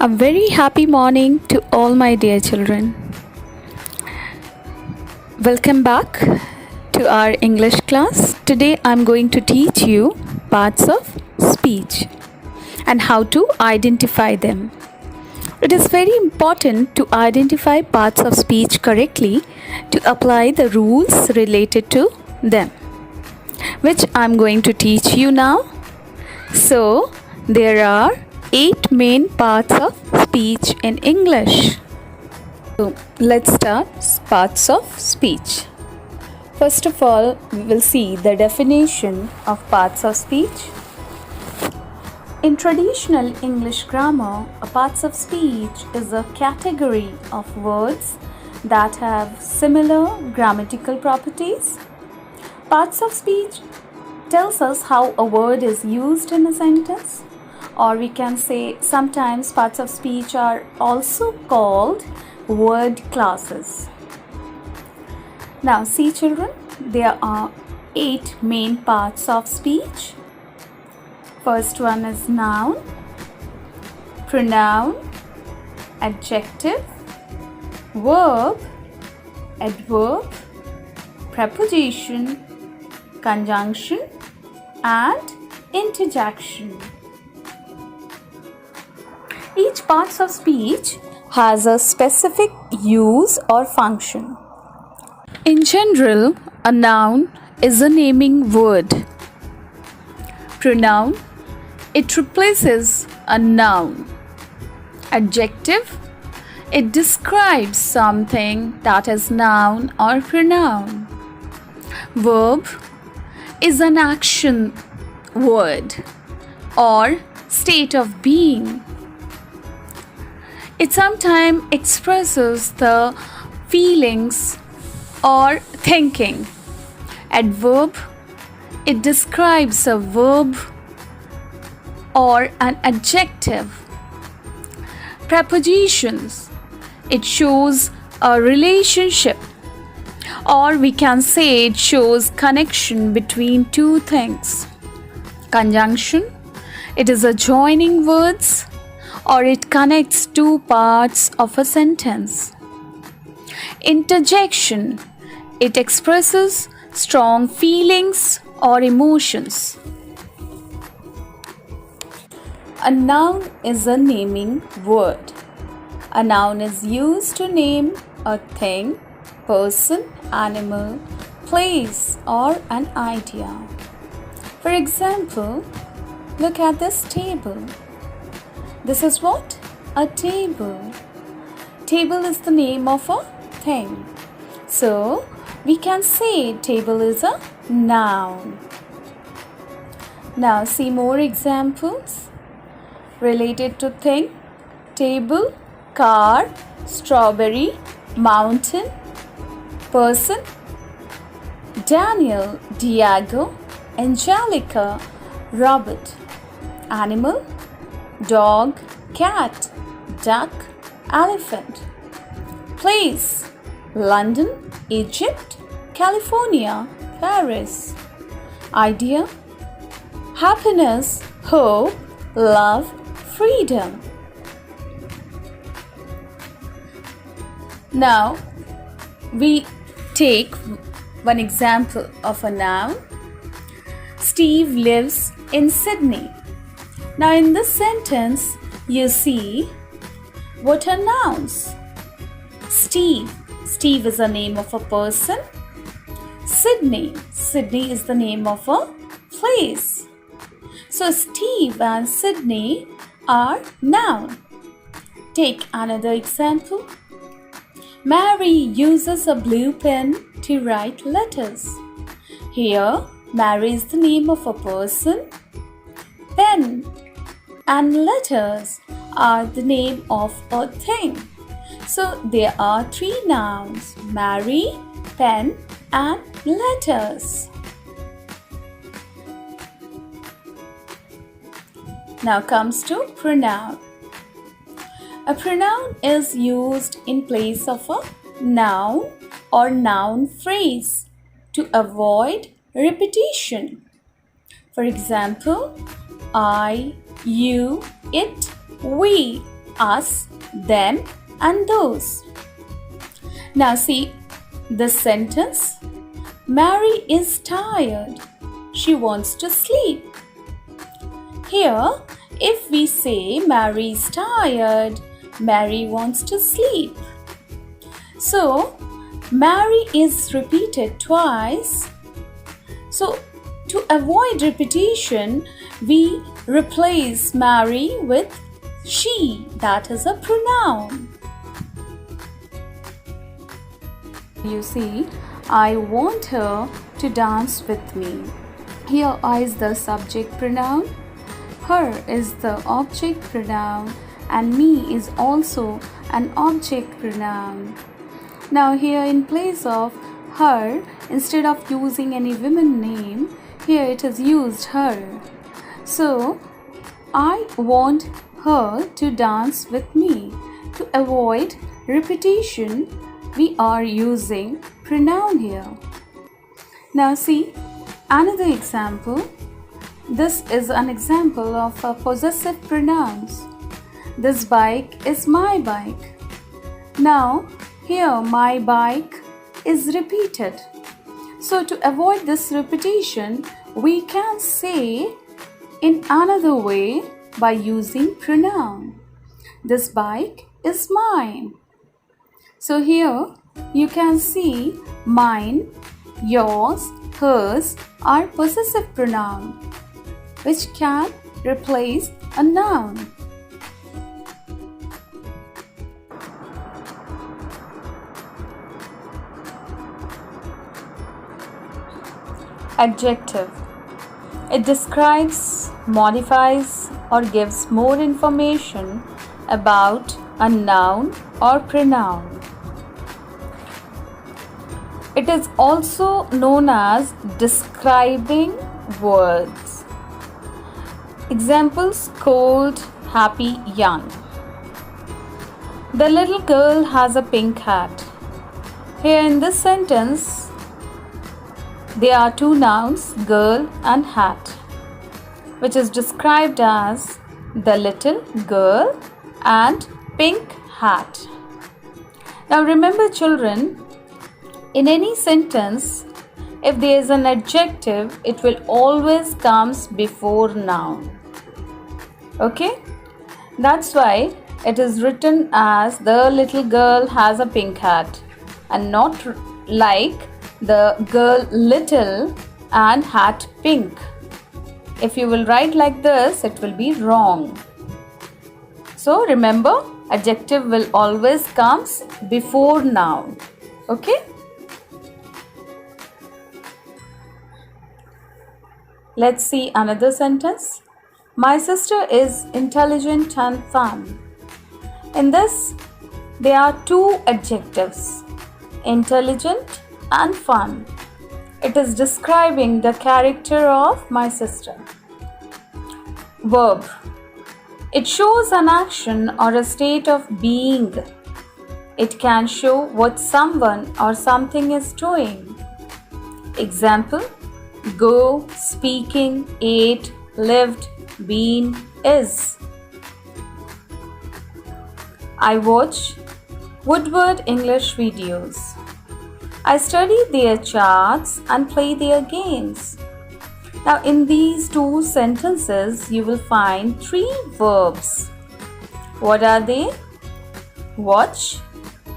A very happy morning to all my dear children. Welcome back to our English class. Today I'm going to teach you parts of speech and how to identify them. It is very important to identify parts of speech correctly to apply the rules related to them, which I'm going to teach you now. So, there are 8 main parts of speech in English. So, let's start parts of speech. First of all, we will see the definition of parts of speech. In traditional English grammar, a parts of speech is a category of words that have similar grammatical properties. Parts of speech tells us how a word is used in a sentence, or we can say sometimes parts of speech are also called word classes. Now see children, there are 8 main parts of speech. First one is noun, pronoun, adjective, verb, adverb, preposition, conjunction and interjection. Each part of speech has a specific use or function. In general, a noun is a naming word. Pronoun, it replaces a noun. Adjective, it describes something that is noun or pronoun. Verb is an action word or state of being. It sometimes expresses the feelings or thinking. Adverb, it describes a verb or an adjective. Prepositions, it shows a relationship, or we can say it shows connection between two things. Conjunction, it is a joining words or it connects two parts of a sentence. Interjection, it expresses strong feelings or emotions. A noun is a naming word. A noun is used to name a thing, person, animal, place, or an idea. For example, look at this table. This is what? A table. Table is the name of a thing. So, we can say table is a noun. Now, see more examples related to thing. Table, car, strawberry, mountain, person, Daniel, Diego, Angelica, Robert. Animal, dog, cat, duck, elephant. Place, London, Egypt, California, Paris. Idea, happiness, hope, love, freedom. Now, we take one example of a noun. Steve lives in Sydney. Now in this sentence, you see what are nouns? Steve. Steve is the name of a person. Sydney. Sydney is the name of a place. So Steve and Sydney are noun. Take another example. Mary uses a blue pen to write letters. Here, Mary is the name of a person. Pen and letters are the name of a thing. So there are 3 nouns: Mary, pen and letters. Now comes to pronoun. A pronoun is used in place of a noun or noun phrase to avoid repetition. For example, I, you, it, we us, them, and those. Now see this sentence. Mary is tired. She wants to sleep. Here, if we say Mary is tired, Mary wants to sleep. So, Mary is repeated twice. So, to avoid repetition, we replace Mary with she. That is a pronoun. You see, I want her to dance with me. Here I is the subject pronoun, her is the object pronoun, and me is also an object pronoun. Now here in place of her, instead of using any woman name, here it is used her. So, I want her to dance with me. To avoid repetition, we are using pronoun here. Now see another example. This is an example of a possessive pronouns. This bike is my bike. Now here my bike is repeated. So to avoid this repetition, we can say in another way by using pronoun. This bike is mine. So here you can see mine, yours, hers are possessive pronoun which can replace a noun. Adjective. It describes, modifies, or gives more information about a noun or pronoun. It is also known as describing words. Examples: cold, happy, young. The little girl has a pink hat. Here in this sentence, there are two nouns, girl and hat, which is described as the little girl and pink hat. Now remember children, in any sentence, if there is an adjective, it will always comes before noun. Okay? That's why it is written as the little girl has a pink hat and not like the girl little and hat pink. If you will write like this, it will be wrong. So remember, adjective will always comes before noun. Okay? Let's see another sentence. My sister is intelligent and fun. In this, there are two adjectives, intelligent and fun. It is describing the character of my sister. Verb. It shows an action or a state of being. It can show what someone or something is doing. Example: go, speaking, ate, lived, been, is. I watch Woodward English videos. I study their charts and play their games. Now in these two sentences, you will find three verbs. What are they? Watch,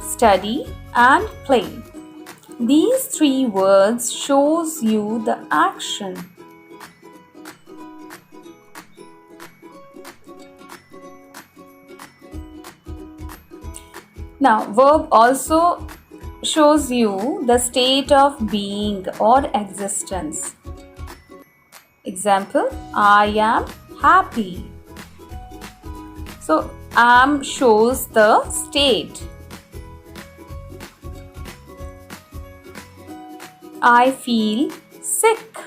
study, and play. These three words shows you the action. Now, verb also shows you the state of being or existence. Example: I am happy. So, am shows the state. I feel sick.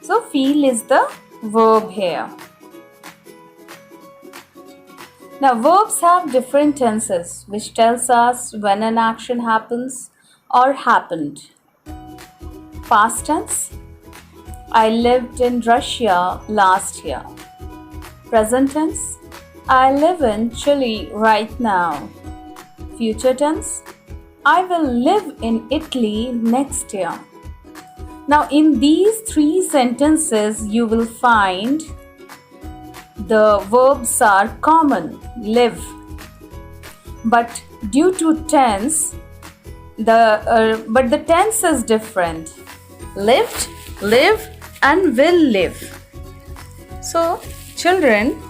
So, feel is the verb here. Now, verbs have different tenses which tells us when an action happens or happened. Past tense: I lived in Russia last year. Present tense: I live in Chile right now. Future tense. I will live in Italy next year. Now, in these three sentences, you will find the verbs are common, live. But due to tense, the tense is different. Lived, live, and will live. So, children,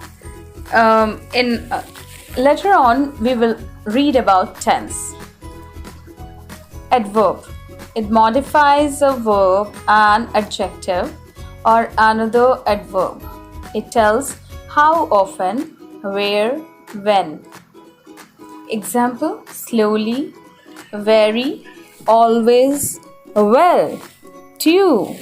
later on we will read about tense. Adverb. It modifies a verb, an adjective, or another adverb. It tells how often, where, when. Example: slowly, very, always, well, due.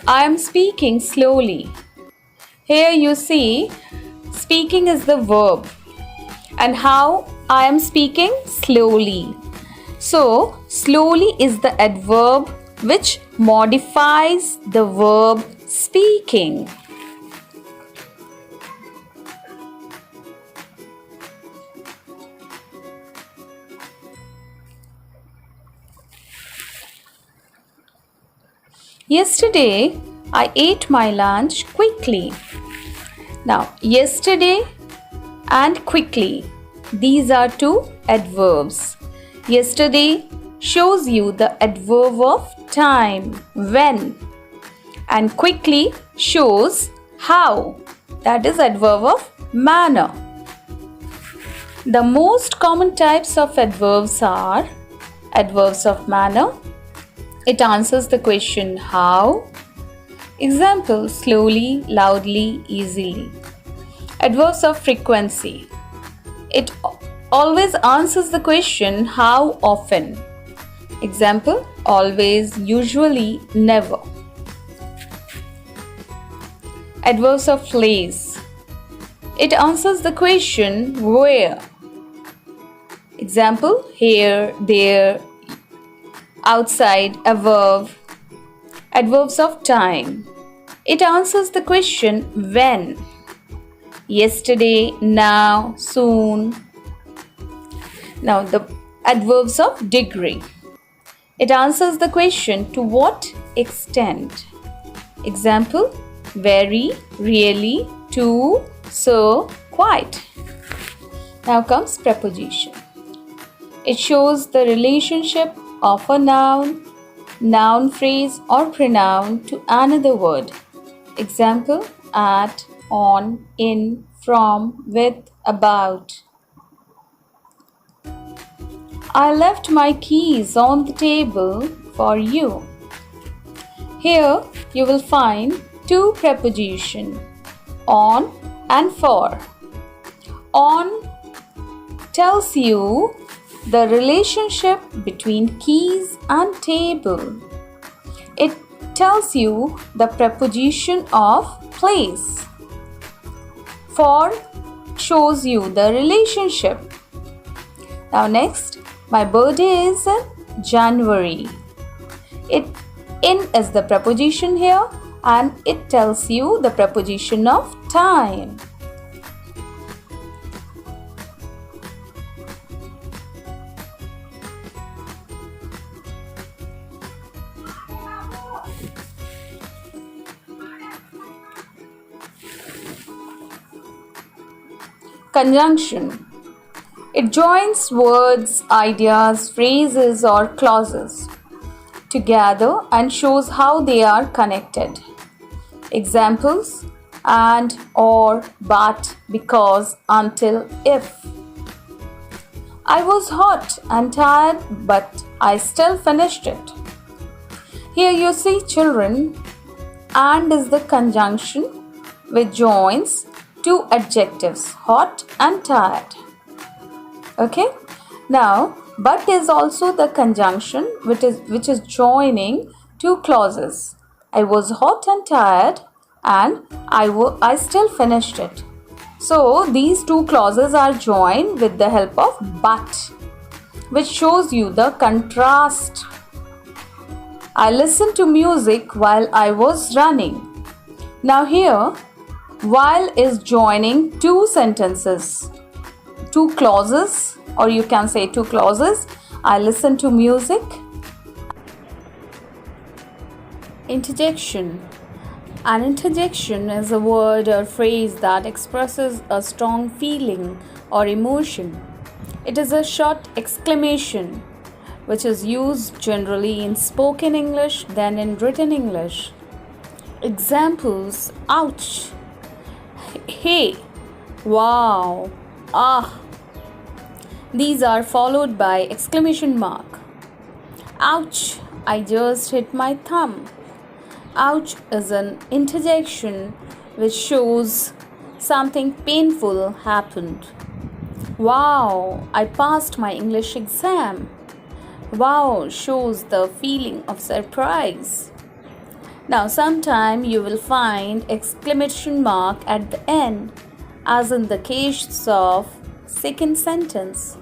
I am speaking slowly. Here you see, speaking is the verb. And how I am speaking? Slowly. So, slowly is the adverb which modifies the verb speaking. Yesterday, I ate my lunch quickly. Now, yesterday and quickly, these are two adverbs. Yesterday shows you the adverb of time, when, and quickly shows how, that is adverb of manner. The most common types of adverbs are adverbs of manner. It answers the question how. Example: slowly, loudly, easily. Adverbs of frequency. It always answers the question how often. Example: always, usually, never. Adverbs of place. It answers the question where. Example: here, there, outside, above. Adverbs of time. It answers the question when. Yesterday, now, soon. Now the adverbs of degree. It answers the question to what extent. Example: very, really, to, so, quite. Now comes preposition. It shows the relationship of a noun phrase or pronoun to another word. Example: at, on, in, from, with, about. I left my keys on the table for you. Here you will find two prepositions, on and for. On tells you the relationship between keys and table. It tells you the preposition of place. For shows you the relationship. Now next, my birthday is in January. In is the preposition here and it tells you the preposition of time. Conjunction. It joins words, ideas, phrases or clauses together and shows how they are connected. Examples: and, or, but, because, until, if. I was hot and tired, but I still finished it. Here you see, children, and is the conjunction which joins two adjectives, hot and tired. Okay? Now, but is also the conjunction which is joining two clauses. I was hot and tired and I still finished it. So, these two clauses are joined with the help of but, which shows you the contrast. I listened to music while I was running. Now here, while is joining two sentences, two clauses, or you can say two clauses. I listen to music. Interjection. An interjection is a word or phrase that expresses a strong feeling or emotion. It is a short exclamation which is used generally in spoken English than in written English. Examples: ouch, hey, wow, ah. These are followed by exclamation mark. Ouch, I just hit my thumb. Ouch is an interjection which shows something painful happened. Wow, I passed my English exam. Wow shows the feeling of surprise. Now, sometime you will find exclamation mark at the end, as in the case of second sentence.